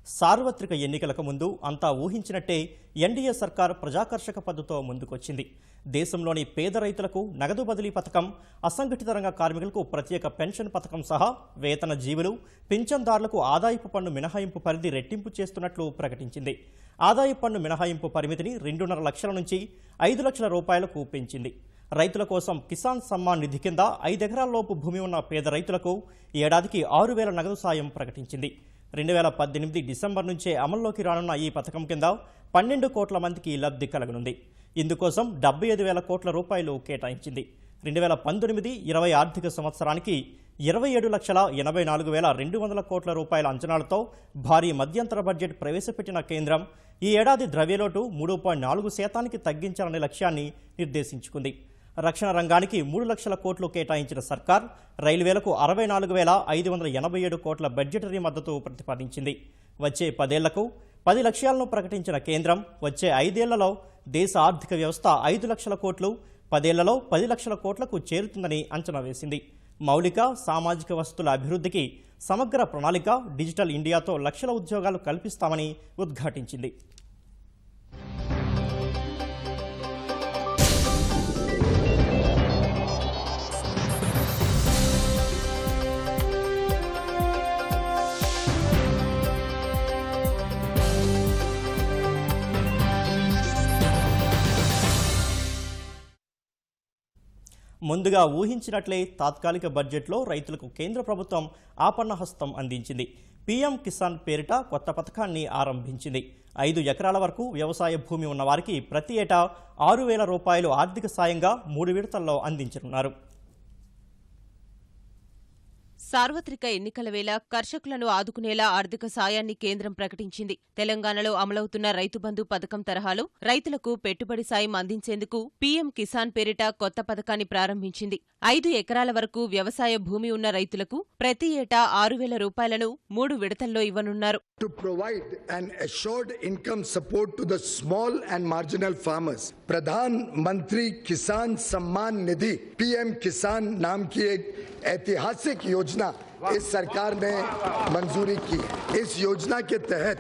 సార్వత్రిక ఎన్నికలకు ముందు అంతా ఊహించినట్టే ఎన్డీఏ సర్కార్ ప్రజాకర్షక పద్ధతితో ముందుకొచ్చింది. దేశంలోని పేద రైతులకు నగదు బదిలీ పథకం, అసంఘటిత రంగ కార్మికులకు ప్రత్యేక పెన్షన్ పథకం సహా వేతన జీవులు, పింఛన్దారులకు ఆదాయపు పన్ను మినహాయింపు పరిధి రెట్టింపు చేస్తున్నట్లు ప్రకటించింది. ఆదాయపు పన్ను మినహాయింపు పరిమితిని 2.5 లక్షల నుంచి 5 లక్షల రూపాయలకు పెంచింది. రైతుల కోసం కిసాన్ సమ్మాన్ నిధి కింద 5 ఎకరాలలోపు భూమి ఉన్న పేద రైతులకు ఏడాదికి 6,000 నగదు సాయం ప్రకటించింది. 2018 డిసెంబర్ నుంచే అమల్లోకి రానున్న ఈ పథకం కింద 12 కోట్ల మందికి లబ్ధి కలగనుంది. ఇందుకోసం 75,000 కోట్ల రూపాయలు కేటాయించింది. 2019-20 ఆర్థిక సంవత్సరానికి 27,84,200 కోట్ల రూపాయల అంచనాలతో భారీ మధ్యంతర బడ్జెట్ ప్రవేశపెట్టిన కేంద్రం ఈ ఏడాది ద్రవ్యలోటు 3.4% తగ్గించాలనే లక్ష్యాన్ని నిర్దేశించుకుంది. రక్షణ రంగానికి 3 లక్షల కోట్లు కేటాయించిన సర్కార్ రైల్వేలకు 64,587 కోట్ల బడ్జెటరీ మద్దతు ప్రతిపాదించింది. వచ్చే 10 ఏళ్లకు 10 లక్ష్యాలను ప్రకటించిన కేంద్రం వచ్చే 5 ఏళ్లలో దేశ ఆర్థిక వ్యవస్థ 5 లక్షల కోట్లు, 10 ఏళ్లలో 10 లక్షల కోట్లకు చేరుతుందని అంచనా వేసింది. మౌలిక సామాజిక వసతుల అభివృద్ధికి సమగ్ర ప్రణాళిక, డిజిటల్ ఇండియాతో లక్షల ఉద్యోగాలు కల్పిస్తామని ఉద్ఘాటించింది. ముందుగా ఊహించినట్లే తాత్కాలిక బడ్జెట్లో రైతులకు కేంద్ర ప్రభుత్వం ఆపన్నహస్తం అందించింది. పీఎం కిసాన్ పేరిట కొత్త పథకాన్ని ఆరంభించింది. 5 ఎకరాల వరకు వ్యవసాయ భూమి ఉన్న వారికి ప్రతి ఏటా 6,000 రూపాయలు ఆర్థిక సాయంగా 3 విడతల్లో అందించనున్నారు. సార్వత్రిక ఎన్నికల వేళ కర్షకులను ఆదుకునేలా ఆర్థిక సాయాన్ని కేంద్రం ప్రకటించింది. తెలంగాణలో అమలవుతున్న రైతు బంధు పథకం తరహాలో రైతులకు పెట్టుబడి సాయం అందించేందుకు పీఎం కిసాన్ పేరిట కొత్త పథకాన్ని ప్రారంభించింది. 5 ఎకరాల వరకు వ్యవసాయ భూమి ఉన్న రైతులకు ప్రతి ఏటా 6,000 రూపాయలను 3 విడతల్లో ఇవ్వనున్నారు. To provide an assured income support to the small and marginal farmers, प्रधान मंत्री किसान सम्मान निधि पीएम किसान नाम की एक ऐतिहासिक योजना इस सरकार ने मंजूरी की है। इस योजना के तहत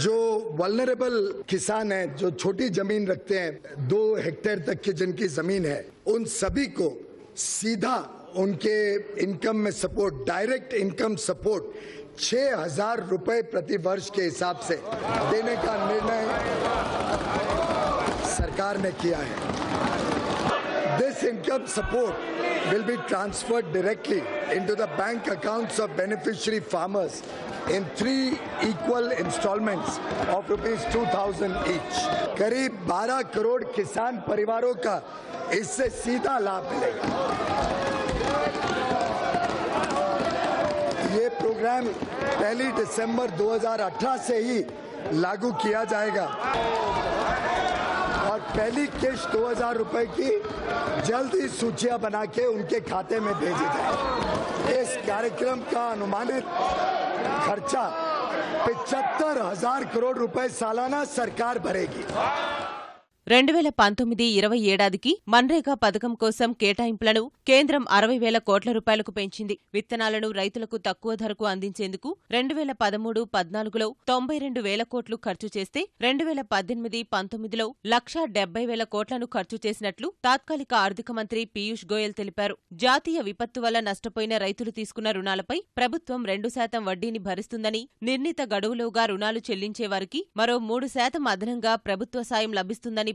जो वल्नरेबल किसान हैं, जो छोटी जमीन रखते हैं, 2 हेक्टेयर तक की जिनकी जमीन है, उन सभी को सीधा उनके इनकम में सपोर्ट, डायरेक्ट इनकम सपोर्ट 6,000 रुपए प्रति वर्ष के हिसाब से देने का निर्णय सरकार ने किया है. This income support will be transferred directly into the bank accounts of beneficiary farmers in 3 equal installments of ₹2,000 each. करीब 12 करोड़ किसान परिवारों का इससे सीधा लाभ मिलेगा. ये प्रोग्राम 1 दिसंबर 2018 से ही लागू किया जाएगा और पहली किश्त 2,000 रुपए की जल्द ही सूचियां बना के उनके खाते में भेजी जाएगी. इस कार्यक्रम का अनुमानित खर्चा 75,000 करोड़ रुपए सालाना सरकार भरेगी. 2019-20 ఏడాదికి మన్రేగా పథకం కోసం కేటాయింపులను కేంద్రం 60,000 కోట్ల రూపాయలకు పెంచింది. విత్తనాలను రైతులకు తక్కువ ధరకు అందించేందుకు 2013-14లో 92,000 కోట్లు ఖర్చు చేస్తే 2018-19లో 1,70,000 కోట్లను ఖర్చు చేసినట్లు తాత్కాలిక ఆర్థిక మంత్రి పీయూష్ గోయల్ తెలిపారు. జాతీయ విపత్తు వల్ల నష్టపోయిన రైతులు తీసుకున్న రుణాలపై ప్రభుత్వం 2% వడ్డీని భరిస్తుందని, నిర్ణీత గడువులోగా రుణాలు చెల్లించేవారికి మరో 3% అదనంగా ప్రభుత్వ సాయం లభిస్తుందని